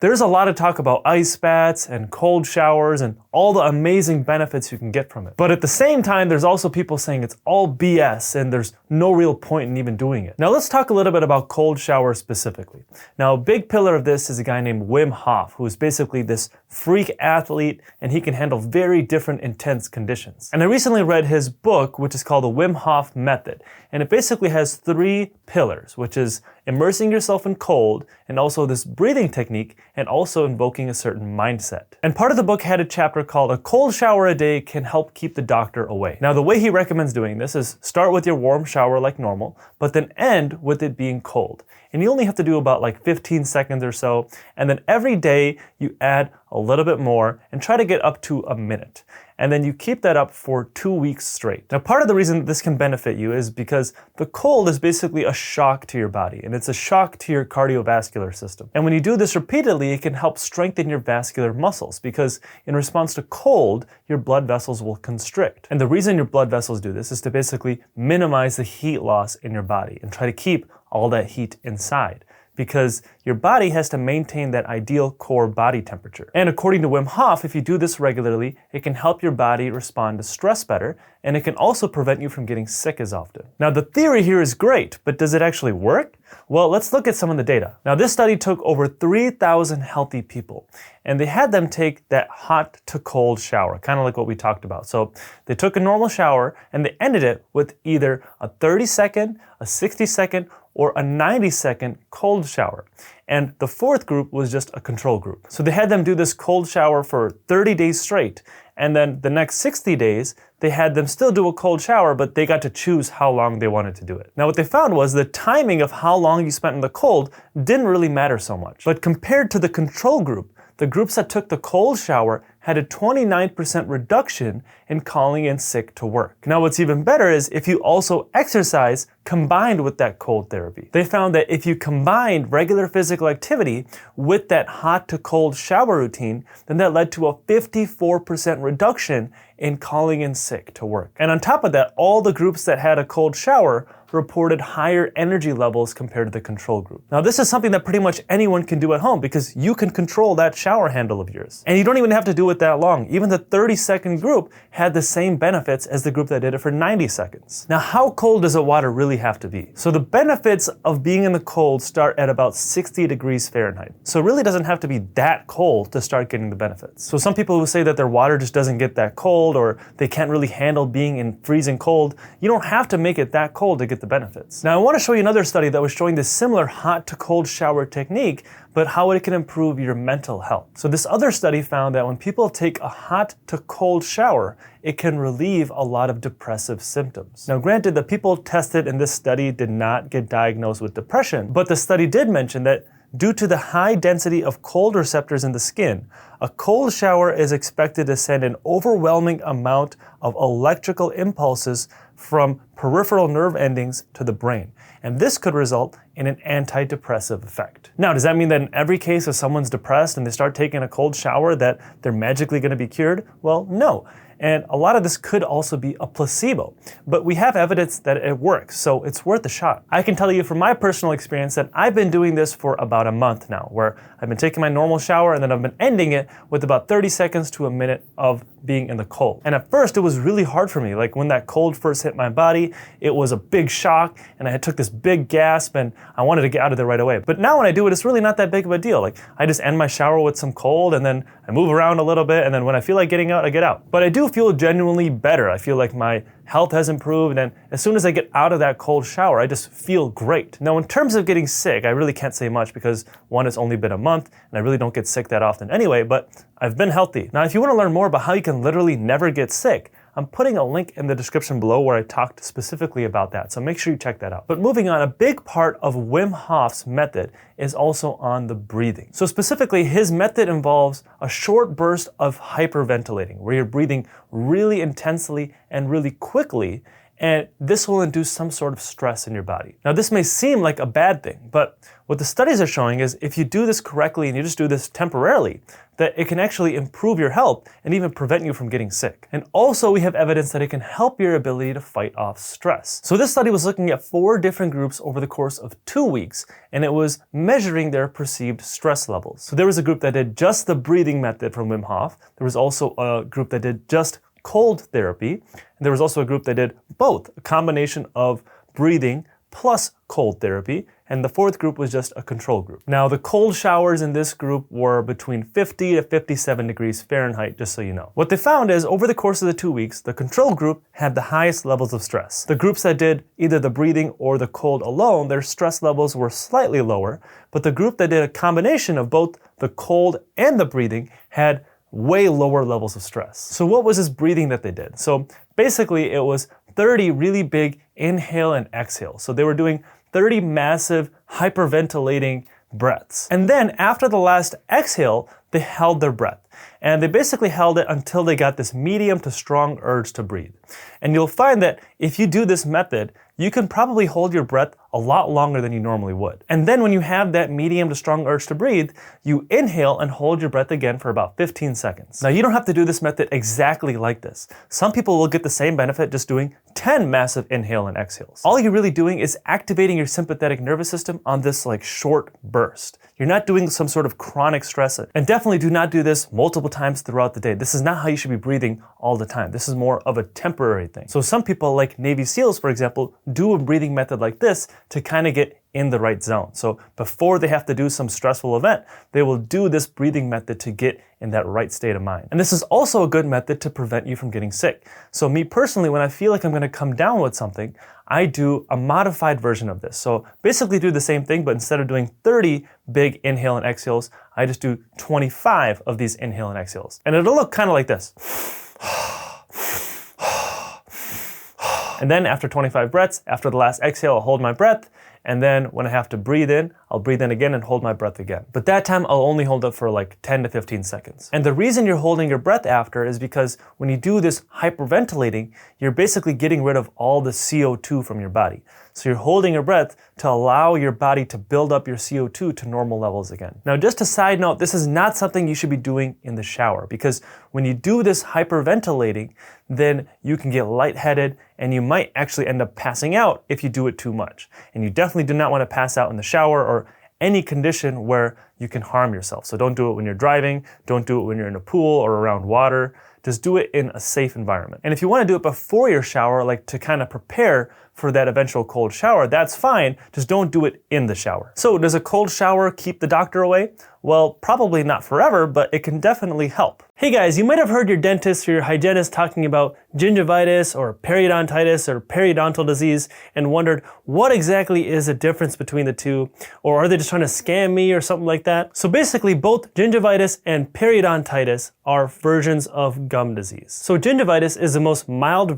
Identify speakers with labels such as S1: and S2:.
S1: There's a lot of talk about ice baths and cold showers and all the amazing benefits you can get from it. But at the same time, there's also people saying it's all BS and there's no real point in even doing it. Now let's talk a little bit about cold showers specifically. Now a big pillar of this is a guy named Wim Hof, who is basically this freak athlete, and he can handle very different intense conditions. And I recently read his book, which is called The Wim Hof Method. And it basically has 3 pillars, which is immersing yourself in cold, and also this breathing technique, and also invoking a certain mindset. And part of the book had a chapter called A Cold Shower a Day Can Help Keep the Doctor Away. Now the way he recommends doing this is start with your warm shower like normal, but then end with it being cold. And you only have to do about like 15 seconds or so, and then every day you add a little bit more and try to get up to a minute. And then you keep that up for 2 weeks straight. Now part of the reason this can benefit you is because the cold is basically a shock to your body, and it's a shock to your cardiovascular system. And when you do this repeatedly, it can help strengthen your vascular muscles, because in response to cold, your blood vessels will constrict. And the reason your blood vessels do this is to basically minimize the heat loss in your body and try to keep all that heat inside, because your body has to maintain that ideal core body temperature. And according to Wim Hof, if you do this regularly, it can help your body respond to stress better, and it can also prevent you from getting sick as often. Now the theory here is great, but does it actually work? Well, let's look at some of the data. Now this study took over 3,000 healthy people, and they had them take that hot to cold shower, kind of like what we talked about. So they took a normal shower and they ended it with either a 30-second, a 60-second, or a 90-second cold shower. And the 4th group was just a control group. So they had them do this cold shower for 30 days straight. And then the next 60 days, they had them still do a cold shower, but they got to choose how long they wanted to do it. Now what they found was the timing of how long you spent in the cold didn't really matter so much. But compared to the control group, the groups that took the cold shower had a 29% reduction in calling in sick to work. Now what's even better is if you also exercise combined with that cold therapy. They found that if you combined regular physical activity with that hot to cold shower routine, then that led to a 54% reduction in calling in sick to work. And on top of that, all the groups that had a cold shower reported higher energy levels compared to the control group. Now this is something that pretty much anyone can do at home, because you can control that shower handle of yours. And you don't even have to do it that long. Even the 30-second group had the same benefits as the group that did it for 90 seconds. Now how cold does the water really have to be? So the benefits of being in the cold start at about 60 degrees Fahrenheit. So it really doesn't have to be that cold to start getting the benefits. So some people who say that their water just doesn't get that cold, or they can't really handle being in freezing cold, you don't have to make it that cold to get the benefits. Now I want to show you another study that was showing this similar hot to cold shower technique, but how it can improve your mental health. So this other study found that when people take a hot to cold shower, it can relieve a lot of depressive symptoms. Now granted, the people tested in this study did not get diagnosed with depression, but the study did mention that due to the high density of cold receptors in the skin, a cold shower is expected to send an overwhelming amount of electrical impulses from peripheral nerve endings to the brain. And this could result in an antidepressive effect. Now, does that mean that in every case if someone's depressed and they start taking a cold shower that they're magically going to be cured? Well, no. And a lot of this could also be a placebo, but we have evidence that it works, so it's worth a shot. I can tell you from my personal experience that I've been doing this for about a month now, where I've been taking my normal shower and then I've been ending it with about 30 seconds to a minute of being in the cold. And at first it was really hard for me. Like when that cold first hit my body, it was a big shock and I took this big gasp and I wanted to get out of there right away. But now when I do it, it's really not that big of a deal. Like I just end my shower with some cold and then I move around a little bit, and then when I feel like getting out, I get out. But I do feel genuinely better. I feel like my health has improved, and as soon as I get out of that cold shower, I just feel great. Now in terms of getting sick, I really can't say much because one, it's only been a month and I really don't get sick that often anyway, but I've been healthy. Now if you want to learn more about how you can literally never get sick, I'm putting a link in the description below where I talked specifically about that, so make sure you check that out. But moving on, a big part of Wim Hof's method is also on the breathing. So specifically, his method involves a short burst of hyperventilating, where you're breathing really intensely and really quickly, and this will induce some sort of stress in your body. Now, this may seem like a bad thing, but what the studies are showing is if you do this correctly and you just do this temporarily, that it can actually improve your health and even prevent you from getting sick. And also we have evidence that it can help your ability to fight off stress. So this study was looking at 4 different groups over the course of 2 weeks, and it was measuring their perceived stress levels. So there was a group that did just the breathing method from Wim Hof. There was also a group that did just cold therapy. And there was also a group that did both, a combination of breathing plus cold therapy, and the 4th group was just a control group. Now, the cold showers in this group were between 50 to 57 degrees Fahrenheit, just so you know. What they found is, over the course of the 2 weeks, the control group had the highest levels of stress. The groups that did either the breathing or the cold alone, their stress levels were slightly lower, but the group that did a combination of both the cold and the breathing had way lower levels of stress. So what was this breathing that they did? So basically it was 30 really big inhale and exhale. So they were doing 30 massive hyperventilating breaths. And then after the last exhale, they held their breath. And they basically held it until they got this medium to strong urge to breathe. And you'll find that if you do this method, you can probably hold your breath a lot longer than you normally would. And then when you have that medium to strong urge to breathe, you inhale and hold your breath again for about 15 seconds. Now, you don't have to do this method exactly like this. Some people will get the same benefit just doing 10 massive inhale and exhales. All you're really doing is activating your sympathetic nervous system on this short burst. You're not doing some sort of chronic stress. And definitely do not do this multiple times throughout the day. This is not how you should be breathing all the time. This is more of a temporary thing. So some people, like Navy SEALs, for example, do a breathing method like this to kind of get in the right zone. So before they have to do some stressful event, they will do this breathing method to get in that right state of mind. And this is also a good method to prevent you from getting sick. So me personally, when I feel like I'm going to come down with something, I do a modified version of this. So basically do the same thing, but instead of doing 30 big inhale and exhales, I just do 25 of these inhale and exhales. And it'll look kind of like this. And then after 25 breaths, after the last exhale, I'll hold my breath. And then when I have to breathe in, I'll breathe in again and hold my breath again. But that time I'll only hold it for 10 to 15 seconds. And the reason you're holding your breath after is because when you do this hyperventilating, you're basically getting rid of all the CO2 from your body. So you're holding your breath to allow your body to build up your CO2 to normal levels again. Now, just a side note, this is not something you should be doing in the shower, because when you do this hyperventilating, then you can get lightheaded and you might actually end up passing out if you do it too much. And you definitely do not want to pass out in the shower or any condition where you can harm yourself. So don't do it when you're driving, don't do it when you're in a pool or around water. Just do it in a safe environment. And if you want to do it before your shower, to kind of prepare for that eventual cold shower, that's fine. Just don't do it in the shower. So does a cold shower keep the doctor away? Well, probably not forever, but it can definitely help. Hey guys, you might have heard your dentist or your hygienist talking about gingivitis or periodontitis or periodontal disease and wondered what exactly is the difference between the two, or are they just trying to scam me or something like that? So basically, both gingivitis and periodontitis are versions of gum disease. So gingivitis is the most mild version